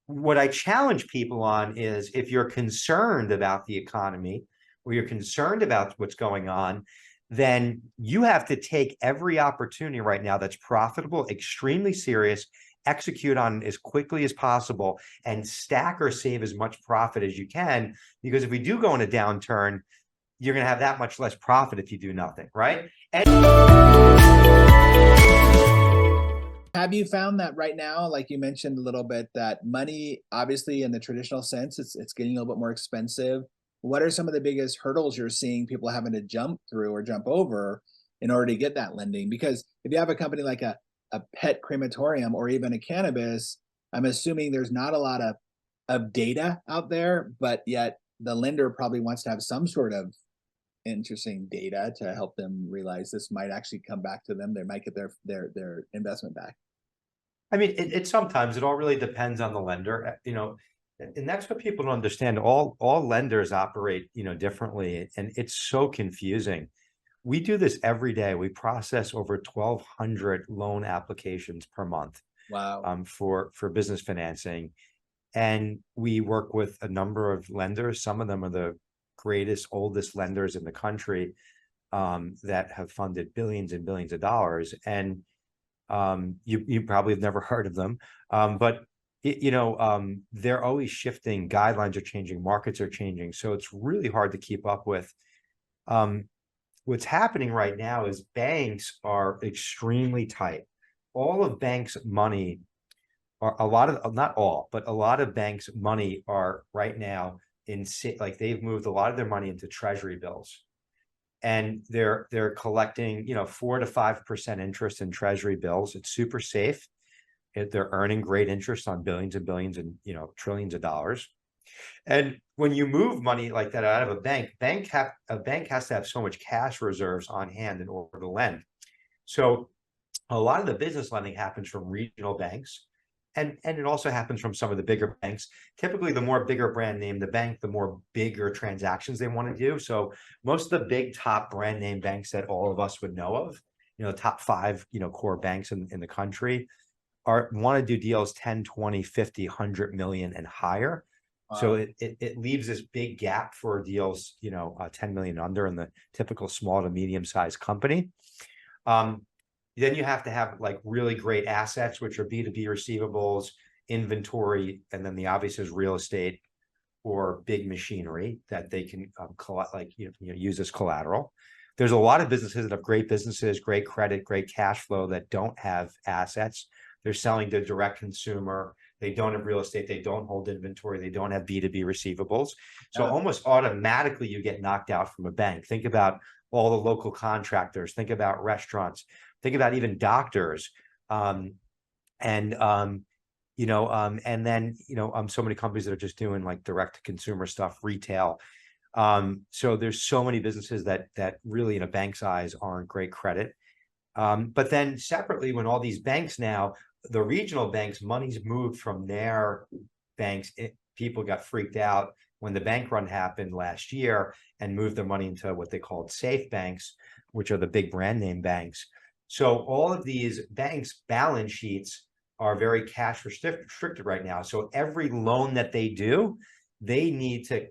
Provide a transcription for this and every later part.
what I challenge people on is, if you're concerned about the economy or you're concerned about what's going on, then you have to take every opportunity right now that's profitable, extremely serious, execute on as quickly as possible, and stack or save as much profit as you can. Because if we do go in a downturn, you're going to have that much less profit if you do nothing, right? Have you found that right now, like you mentioned a little bit, that money, obviously in the traditional sense, it's getting a little bit more expensive? What are some of the biggest hurdles you're seeing people having to jump through or jump over in order to get that lending? Because if you have a company like a pet crematorium or even a cannabis, I'm assuming there's not a lot of data out there, but yet the lender probably wants to have some sort of interesting data to help them realize this might actually come back to them. They might get their investment back. I mean, it sometimes it all really depends on the lender, and that's what people don't understand. All lenders operate, differently, and it's so confusing. We do this every day. We process over 1,200 loan applications per month, Wow. for business financing, and we work with a number of lenders. Some of them are the greatest, oldest lenders in the country, that have funded billions and billions of dollars, and you probably have never heard of them, but they're always shifting. Guidelines are changing, markets are changing, so it's really hard to keep up with. What's happening right now is banks are extremely tight. All of banks' money, or a lot of, not all, but a lot of banks' money are right now like they've moved a lot of their money into treasury bills, and they're collecting 4 to 5% interest in treasury bills. It's super safe. They're earning great interest on billions and billions and trillions of dollars. And when you move money like that out of a bank, a bank has to have so much cash reserves on hand in order to lend. So a lot of the business lending happens from regional banks, and it also happens from some of the bigger banks. Typically, the more bigger brand name the bank, the more bigger transactions they want to do. So most of the big top brand name banks that all of us would know of, top five, core banks in the country, want to do deals 10, 20, 50, 100 million and higher. So it leaves this big gap for deals, 10 million under in the typical small to medium sized company. Then you have to have like really great assets, which are B2B receivables, inventory, and then the obvious is real estate or big machinery that they can collect, use as collateral. There's a lot of businesses that have great businesses, great credit, great cash flow that don't have assets. They're selling to direct consumer. They don't have real estate. They don't hold inventory. They don't have B2B receivables. So almost automatically you get knocked out from a bank. Think about all the local contractors. Think about restaurants. Think about even doctors, and then so many companies that are just doing like direct to consumer stuff, retail. So there's so many businesses that really in a bank's eyes aren't great credit. But then separately, when all these banks now, the regional banks, money's moved from their banks. People got freaked out when the bank run happened last year and moved their money into what they called safe banks, which are the big brand name banks. So all of these banks' balance sheets are very cash restricted right now. So every loan that they do, they need to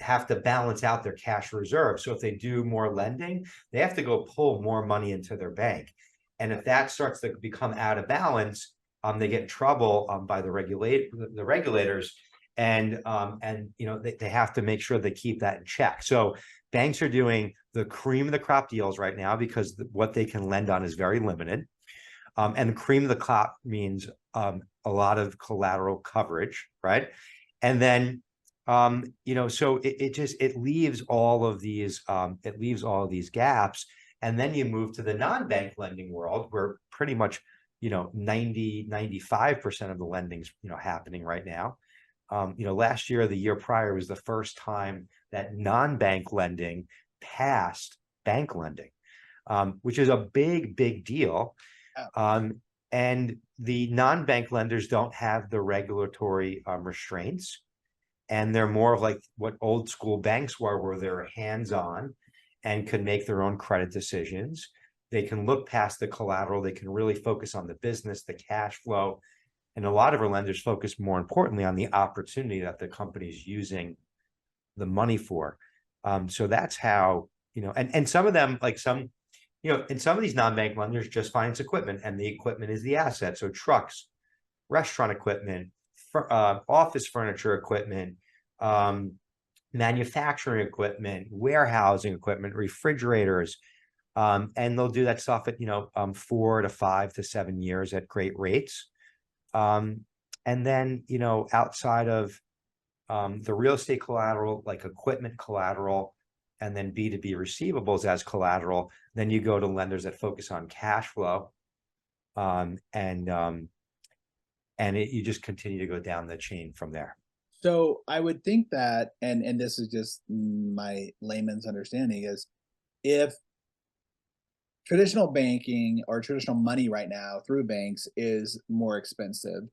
have to balance out their cash reserve. So if they do more lending, they have to go pull more money into their bank. And if that starts to become out of balance, they get in trouble by the regulators, and they have to make sure they keep that in check. So banks are doing the cream of the crop deals right now because what they can lend on is very limited. And the cream of the crop means a lot of collateral coverage, right? And then so it leaves all of these gaps. And then you move to the non-bank lending world where pretty much 95% of the lending's happening right now. Last year, the year prior, was the first time that non-bank lending passed bank lending, which is a big deal. And the non-bank lenders don't have the regulatory restraints, and they're more of like what old school banks were, where they're hands-on and can make their own credit decisions. They can look past the collateral. They can really focus on the business, the cash flow, And a lot of our lenders focus more importantly on the opportunity that the company's using the money for. So that's how, and some of them, like some, and some of these non-bank lenders just finance equipment, and the equipment is the asset. So trucks, restaurant equipment, office furniture equipment, manufacturing equipment, warehousing equipment, refrigerators. And they'll do that stuff at, 4 to 5 to 7 years at great rates. And then, outside of the real estate collateral, like equipment collateral, and then B2B receivables as collateral, then you go to lenders that focus on cash flow. You just continue to go down the chain from there. So I would think that, and this is just my layman's understanding, is if traditional banking or traditional money right now through banks is more expensive,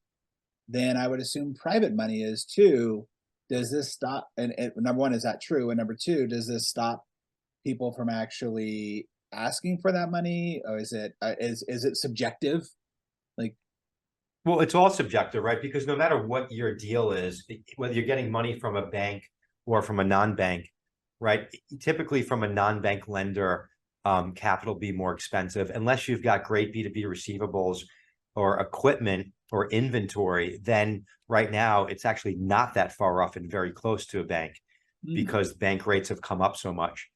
then I would assume private money is too. Does this stop? And number one, is that true? And number two, does this stop people from actually asking for that money, or is it subjective? Like, Well, it's all subjective, right? Because no matter what your deal is, whether you're getting money from a bank or from a non-bank, right? Typically from a non-bank lender, capital be more expensive unless you've got great B2B receivables or equipment or inventory. Then right now it's actually not that far off and very close to a bank because bank rates have come up so much.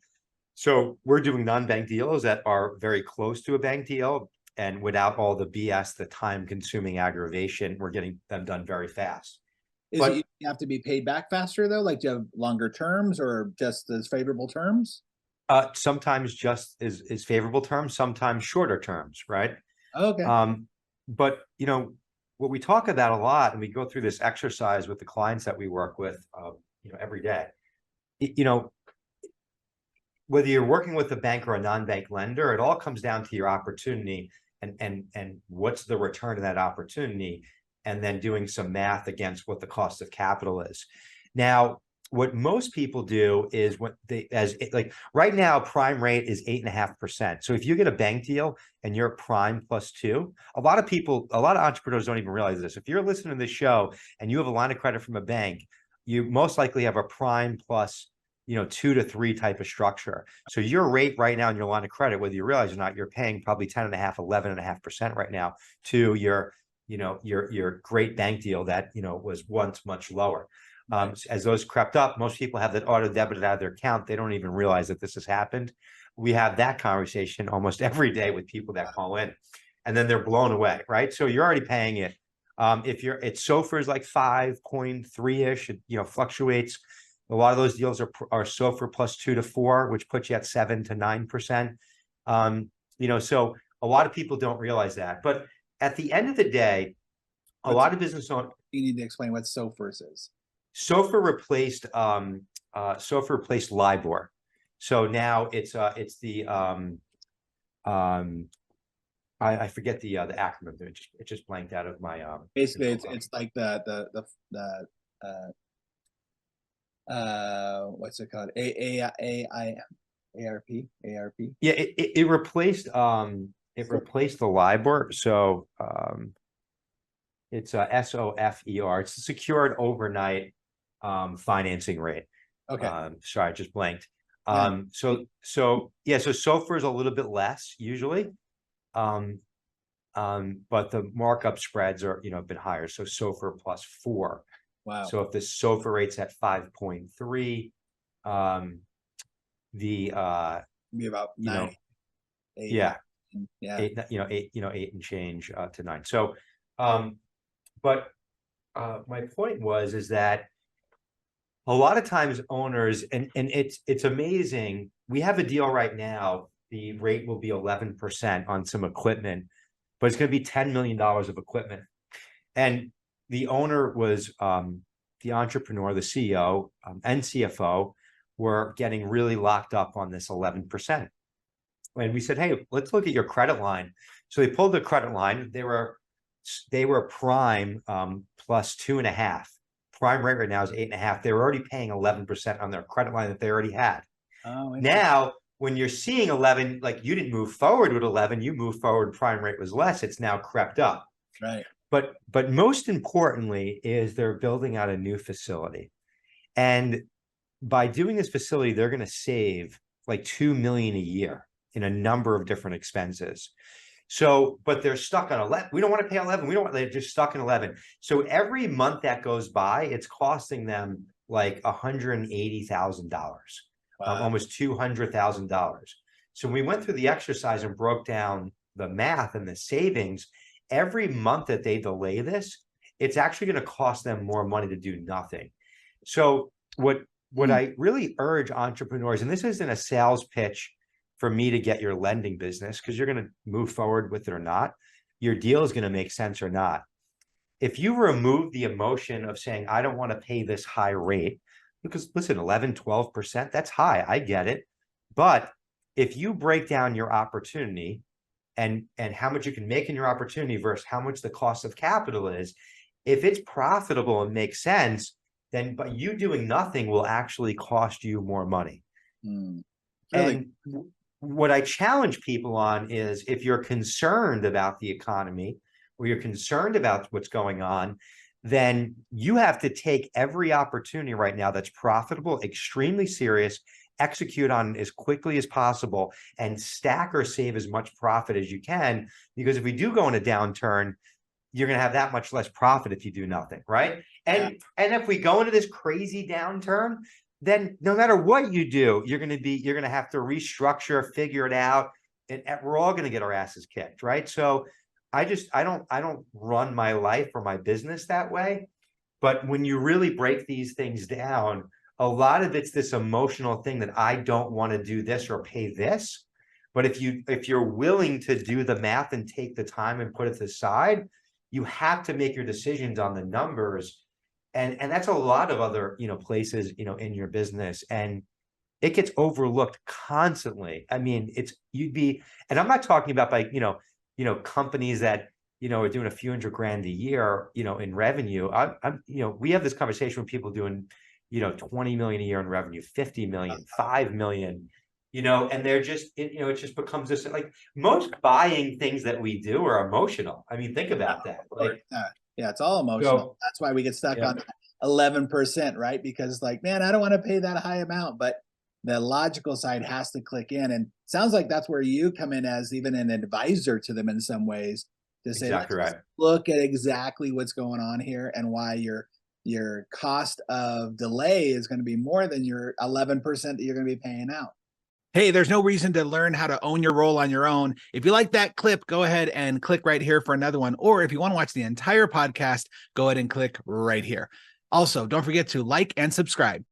So we're doing non-bank deals that are very close to a bank deal, and without all the BS, the time-consuming aggravation, we're getting them done very fast. is it you have to be paid back faster though? Like, do you have longer terms or just as favorable terms? Sometimes just is favorable terms, sometimes shorter terms, right? Okay. But what we talk about a lot, and we go through this exercise with the clients that we work with, every day. Whether you're working with a bank or a non-bank lender, it all comes down to your opportunity and what's the return of that opportunity, and then doing some math against what the cost of capital is. Now, what most people do is like right now, prime rate is 8.5%. So if you get a bank deal and you're prime +2, a lot of entrepreneurs don't even realize this. If you're listening to this show and you have a line of credit from a bank, you most likely have a prime plus 2 to 3 type of structure. So your rate right now in your line of credit, whether you realize or not, you're paying probably 10.5, 11.5% right now to your great bank deal that, was once much lower. As those crept up, most people have that auto debited out of their account. They don't even realize that this has happened. We have that conversation almost every day with people that call in, and then they're blown away, right? So you're already paying it. It's SOFR is like 5.3-ish, it, fluctuates. A lot of those deals are SOFR +2 to 4, which puts you at 7 to 9%. So a lot of people don't realize that. But at the end of the day, a lot of business owners. You need to explain what SOFR is. SOFR replaced LIBOR. So now it's the I forget the acronym. It just blanked out of my basically it's like the what's it called? ARP. Yeah, it replaced the LIBOR. So it's SOFR. It's the secured overnight financing rate. Okay. Sorry, I just blanked. So SOFR is a little bit less usually. But the markup spreads are, been higher. So SOFR +4. Wow. So if the SOFR rate's at 5.3, be about 9, 8. Yeah. Yeah. 8, 8 and change to 9. So, but my point is that a lot of times owners, and it's amazing. We have a deal right now. The rate will be 11% on some equipment, but it's going to be $10 million of equipment. And the owner was the entrepreneur, the CEO and CFO were getting really locked up on this 11%. And we said, hey, let's look at your credit line. So they pulled the credit line. They were prime +2.5. Prime rate right now is 8.5. They were already paying 11% on their credit line that they already had. Oh, now, when you're seeing 11, like you didn't move forward with 11, you moved forward, prime rate was less. It's now crept up. Right. but most importantly is they're building out a new facility. And by doing this facility, they're going to save like 2 million a year in a number of different expenses. So, but they're stuck on 11. We don't want to pay 11. They're just stuck in 11. So every month that goes by, it's costing them like $180,000, almost $200,000. So we went through the exercise and broke down the math and the savings. Every month that they delay this, it's actually going to cost them more money to do nothing. So what I really urge entrepreneurs, and this isn't a sales pitch for me to get your lending business, because you're going to move forward with it or not, your deal is going to make sense or not. If you remove the emotion of saying, I don't want to pay this high rate, because listen, 11, 12%, that's high. I get it. But if you break down your opportunity and how much you can make in your opportunity versus how much the cost of capital is, if it's profitable and makes sense, then but you doing nothing will actually cost you more money. Really? And what I challenge people on is, if you're concerned about the economy or you're concerned about what's going on, then you have to take every opportunity right now that's profitable, extremely serious, execute on it as quickly as possible, and stack or save as much profit as you can. Because if we do go in a downturn, you're going to have that much less profit if you do nothing, right? And if we go into this crazy downturn, then no matter what you do, you're going to have to restructure, figure it out, and we're all going to get our asses kicked, right? So I don't run my life or my business that way. But when you really break these things down, a lot of it's this emotional thing that I don't want to do this or pay this. But if you're willing to do the math and take the time and put it aside, you have to make your decisions on the numbers. And that's a lot of other, places, in your business. And it gets overlooked constantly. I mean, and I'm not talking about like, companies that, are doing a few $100,000 a year, in revenue. We have this conversation with people doing, 20 million a year in revenue, 50 million, 5 million, and they're just, it just becomes this, like, most buying things that we do are emotional. I mean, think about that. Like, yeah, it's all emotional. That's why we get stuck on 11%, right? Because like, man, I don't want to pay that high amount, but the logical side has to click in. And sounds like that's where you come in as even an advisor to them in some ways, to say, exactly right. Look at exactly what's going on here and why your cost of delay is going to be more than your 11% that you're going to be paying out. Hey, there's no reason to learn how to own your role on your own. If you like that clip, go ahead and click right here for another one. Or if you want to watch the entire podcast, go ahead and click right here. Also, don't forget to like and subscribe.